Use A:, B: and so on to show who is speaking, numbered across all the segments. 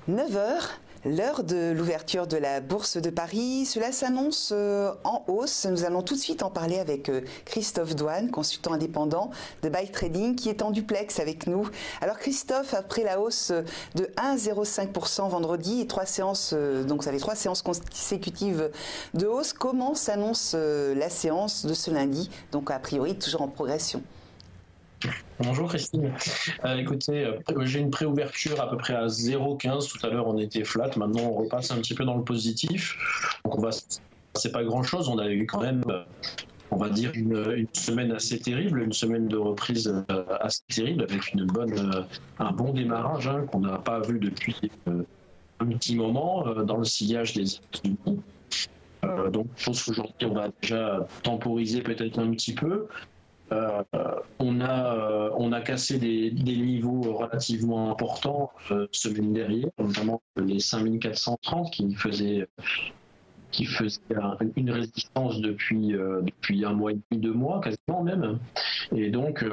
A: 9 heures, l'heure de l'ouverture de la Bourse de Paris. Cela s'annonce en hausse. Nous allons tout de suite en parler avec Christophe Douane, consultant indépendant de Buy Trading, qui est en duplex avec nous. Alors Christophe, après la hausse de 1,05% vendredi et 3 séances, donc ça fait 3 séances consécutives de hausse, comment s'annonce la séance de ce lundi? Donc a priori toujours en progression.
B: Bonjour Christine. Écoutez, j'ai une préouverture à peu près à 0,15. Tout à l'heure, on était flat. Maintenant, on repasse un petit peu dans le positif. Donc, c'est pas grand-chose. On a eu quand même, on va dire, une semaine assez terrible, une semaine de reprise assez terrible, avec un bon démarrage qu'on n'a pas vu depuis un petit moment dans le sillage des États-Unis. Donc, je pense qu'aujourd'hui, on va déjà temporiser peut-être un petit peu. On a cassé des niveaux relativement importants semaine dernière, notamment les 5430 qui faisaient une résistance depuis un mois et demi, 2 mois quasiment même. Et donc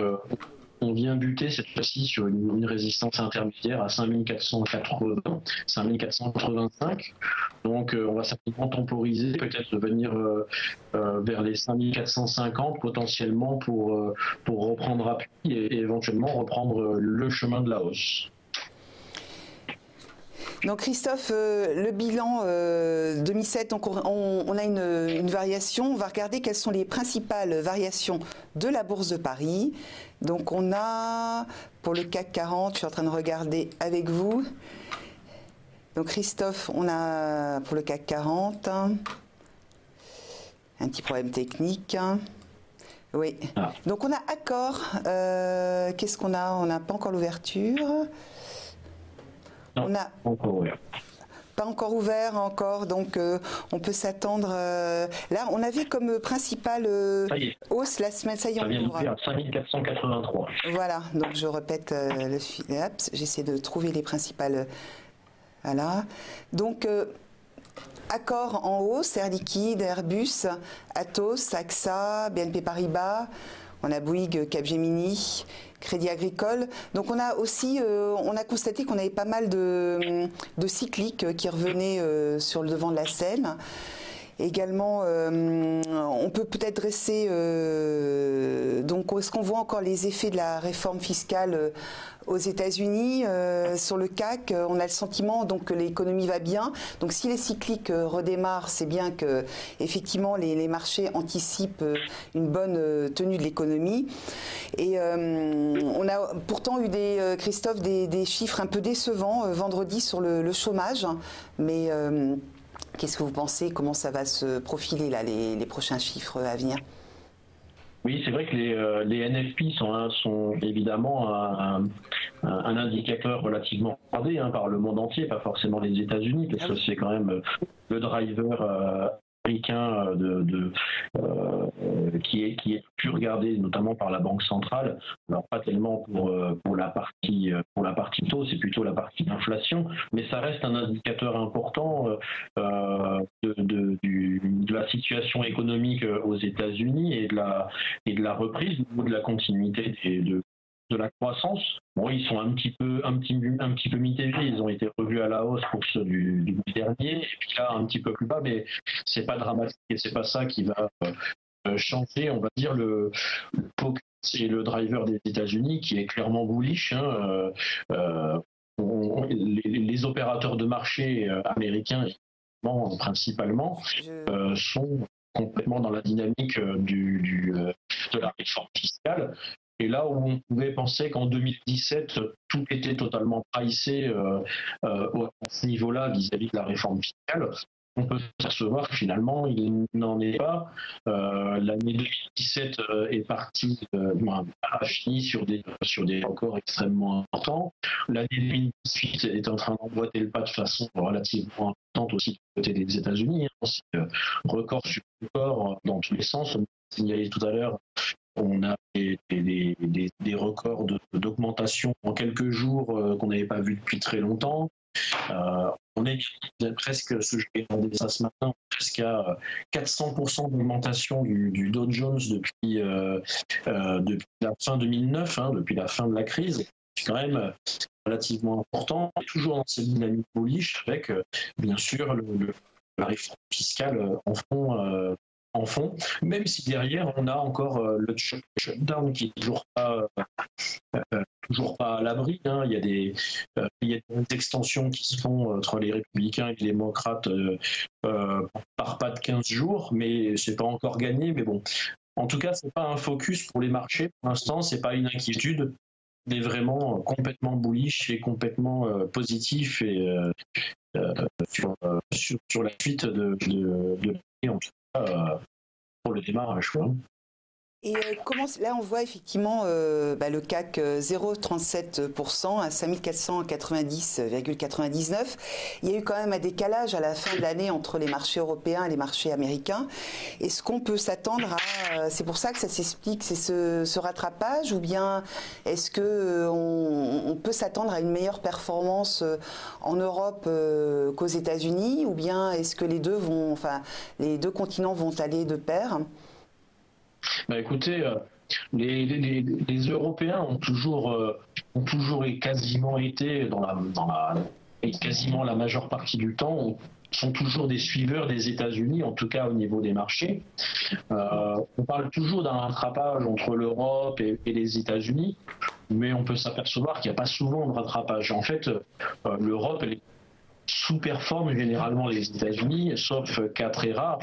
B: on vient buter cette fois-ci sur une résistance intermédiaire à 5480, 5485. Donc on va certainement temporiser, peut-être venir vers les 5450 potentiellement pour reprendre appui et éventuellement reprendre le chemin de la hausse.
A: Donc Christophe, le bilan 2007, donc on a une variation. On va regarder quelles sont les principales variations de la Bourse de Paris. Donc on a, pour le CAC 40, je suis en train de regarder avec vous. Donc Christophe, on a pour le CAC 40 un petit problème technique. Oui. Donc on a Accor. Qu'est-ce qu'on a? On n'a pas encore l'ouverture.
B: Non, on a
A: pas encore ouvert encore, donc on peut s'attendre. Là, on avait comme principale hausse la semaine. Ça y est,
B: ça vient
A: on ouvre.
B: À 5483.
A: Voilà, donc je répète j'essaie de trouver les principales. Voilà. Donc Accor en hausse, Air Liquide, Airbus, Atos, AXA, BNP Paribas. On a Bouygues, Capgemini, Crédit Agricole. Donc on a aussi, on a constaté qu'on avait pas mal de cycliques qui revenaient sur le devant de la scène. Également, on peut peut-être dresser. Donc, est-ce qu'on voit encore les effets de la réforme fiscale aux États-Unis? Sur le CAC, on a le sentiment donc que l'économie va bien. Donc, si les cycliques redémarrent, c'est bien que effectivement les marchés anticipent une bonne tenue de l'économie. Et on a pourtant eu Christophe, des chiffres un peu décevants vendredi sur le chômage, mais qu'est-ce que vous pensez? Comment ça va se profiler là, les prochains chiffres à venir?
B: Oui, c'est vrai que les NFP sont évidemment un indicateur relativement regardé par le monde entier, pas forcément les États-Unis, parce que c'est quand même le driver américain qui est plus regardé notamment par la Banque centrale. Alors pas tellement pour la partie taux, c'est plutôt la partie inflation, mais ça reste un indicateur important de la situation économique aux États-Unis et de la reprise au niveau de la continuité de la croissance. Bon, ils sont un petit peu mitigés. Ils ont été revus à la hausse pour ceux du dernier, et puis là un petit peu plus bas, mais c'est pas dramatique et c'est pas ça qui va changer, on va dire, le focus et le driver des États-Unis qui est clairement bullish. Les opérateurs de marché américains, principalement, sont complètement dans la dynamique de la réforme fiscale. Et là où on pouvait penser qu'en 2017, tout était totalement pricé à ce niveau-là vis-à-vis de la réforme fiscale, on peut s'apercevoir que finalement, il n'en est pas. L'année 2017 est partie, a fini sur des records extrêmement importants. L'année 2018 est en train d'emboîter le pas de façon relativement importante aussi du côté des États-Unis. Record sur record dans tous les sens. On signalait tout à l'heure, on a des records d'augmentation en quelques jours qu'on n'avait pas vu depuis très longtemps. On est presque, je vais regarder ça ce matin, presque à 400% d'augmentation du Dow Jones depuis la fin 2009, depuis la fin de la crise. c'est quand même relativement important, et toujours dans cette dynamique bullish avec, bien sûr, la réforme fiscale en fond, même si derrière on a encore le shutdown qui est toujours pas à l'abri. Hein. Il y a des extensions qui se font entre les républicains et les démocrates par pas de 15 jours, mais c'est pas encore gagné. Mais bon, en tout cas, c'est pas un focus pour les marchés. Pour l'instant, c'est pas une inquiétude, mais vraiment complètement bullish et complètement positif et sur la suite de l'année, en tout cas pour le démarrage.
A: Et là, on voit effectivement le CAC 0,37% à 5490,99. Il y a eu quand même un décalage à la fin de l'année entre les marchés européens et les marchés américains. Est-ce qu'on peut s'attendre à... c'est pour ça que ça s'explique, c'est ce rattrapage, ou bien est-ce qu'on peut s'attendre à une meilleure performance en Europe qu'aux États-Unis, ou bien est-ce que les deux continents vont aller de pair?
B: Écoutez, les Européens ont toujours et quasiment été et quasiment la majeure partie du temps sont toujours des suiveurs des États-Unis, en tout cas au niveau des marchés. On parle toujours d'un rattrapage entre l'Europe et les États-Unis, mais on peut s'apercevoir qu'il n'y a pas souvent de rattrapage. En fait, l'Europe elle sous-performe généralement les États-Unis, sauf cas très rares.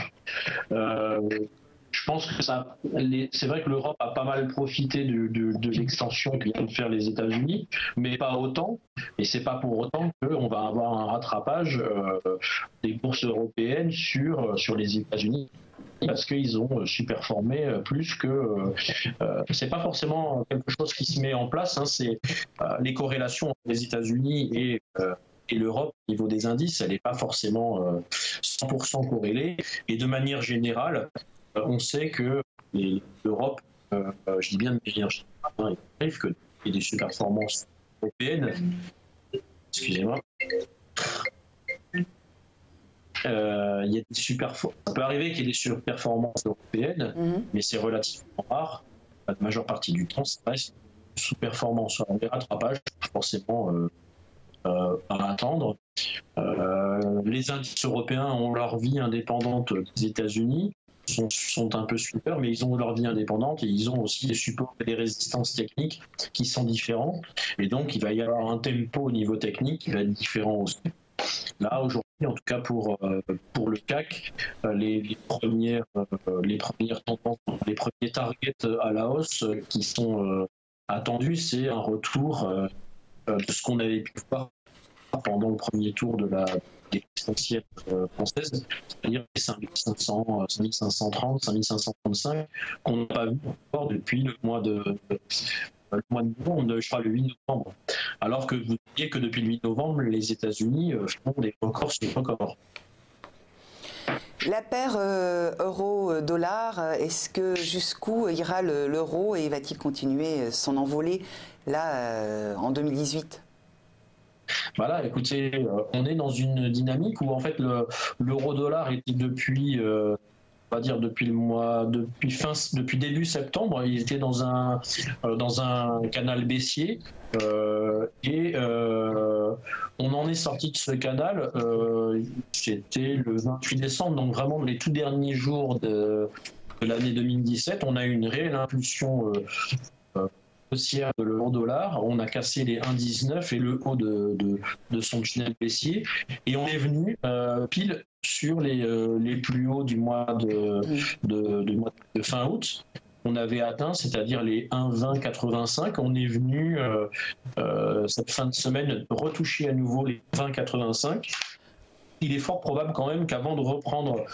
B: Je pense que c'est vrai que l'Europe a pas mal profité de l'extension que viennent de faire les États-Unis, mais pas autant. Et c'est pas pour autant qu'on va avoir un rattrapage des bourses européennes sur les États-Unis, parce qu'ils ont surperformé plus que. C'est pas forcément quelque chose qui se met en place. Hein, c'est les corrélations entre les États-Unis et l'Europe au niveau des indices, elle n'est pas forcément 100% corrélée. Et de manière générale, on sait que l'Europe, je dis bien de manière générale, il arrive qu'il y ait des surperformances européennes. Excusez-moi. Ça peut arriver qu'il y ait des surperformances européennes, mais c'est relativement rare. La majeure partie du temps, ça reste une sous-performance. On les rattrapages, forcément à attendre. Les indices européens ont leur vie indépendante des États-Unis. Sont un peu super, mais ils ont leur vie indépendante et ils ont aussi des supports et des résistances techniques qui sont différents. Et donc, il va y avoir un tempo au niveau technique qui va être différent aussi. Là, aujourd'hui, en tout cas pour le CAC, les premières tendances, les premiers targets à la hausse qui sont attendus, c'est un retour de ce qu'on avait pu voir pendant le premier tour de l'exponentielle française, c'est-à-dire les 5500, 5530, 5535, qu'on n'a pas vu encore depuis le mois de novembre, je crois le 8 novembre. Alors que vous voyez que depuis le 8 novembre, les États-Unis font des records sur records.
A: La paire euro-dollar, est-ce que jusqu'où ira l'euro et va-t-il continuer son envolée là en 2018 ?
B: Voilà, écoutez, on est dans une dynamique où en fait l'euro-dollar était depuis, on va dire depuis début septembre, il était dans un canal baissier et on en est sorti de ce canal. C'était le 28 décembre, donc vraiment les tout derniers jours de l'année 2017, on a eu une réelle impulsion haussière de l'euro-dollar, on a cassé les 1,19 et le haut de son tunnel baissier, et on est venu pile sur les plus hauts du mois de fin août. On avait atteint, c'est-à-dire les 1,2085. On est venu cette fin de semaine retoucher à nouveau les 20,85. Il est fort probable quand même qu'avant de reprendre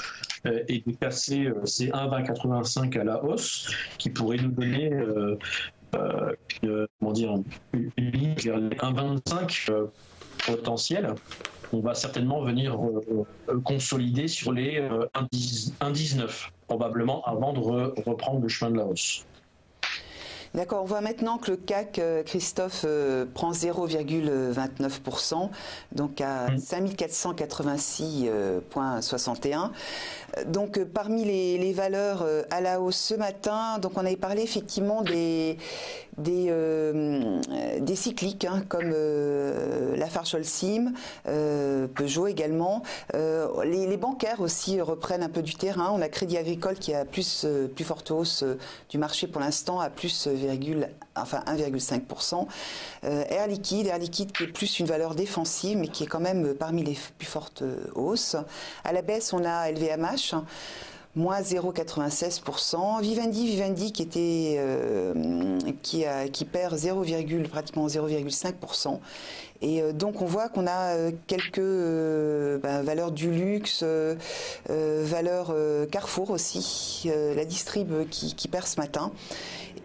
B: et de casser ces 1,2085 à la hausse, qui pourrait nous donner une ligne vers les 1,25 potentiels, on va certainement venir consolider sur les 1,19 probablement avant de reprendre le chemin de la hausse.
A: D'accord, on voit maintenant que le CAC, Christophe, prend 0,29%, donc à 5486,61. Donc parmi les valeurs à la hausse ce matin, donc on avait parlé effectivement des cycliques, hein, comme Lafarge Holcim, Peugeot également. Les bancaires aussi reprennent un peu du terrain. On a Crédit Agricole qui a plus forte hausse du marché pour l'instant, à plus 1,5%. Air Liquide qui est plus une valeur défensive, mais qui est quand même parmi les plus fortes hausses. À la baisse, on a LVMH, moins 0,96%. Vivendi qui perd pratiquement 0,5%. Et donc on voit qu'on a quelques valeurs du luxe, valeurs Carrefour aussi, la Distrib qui perd ce matin.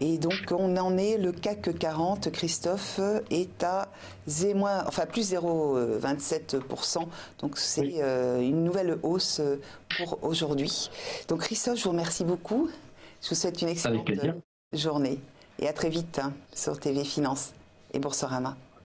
A: Et donc on en est, le CAC 40, Christophe, est à plus 0,27%. Donc c'est une nouvelle hausse pour aujourd'hui. Donc Christophe, je vous remercie beaucoup. Je vous souhaite une excellente journée. Et à très vite, hein, sur TV Finance et Boursorama.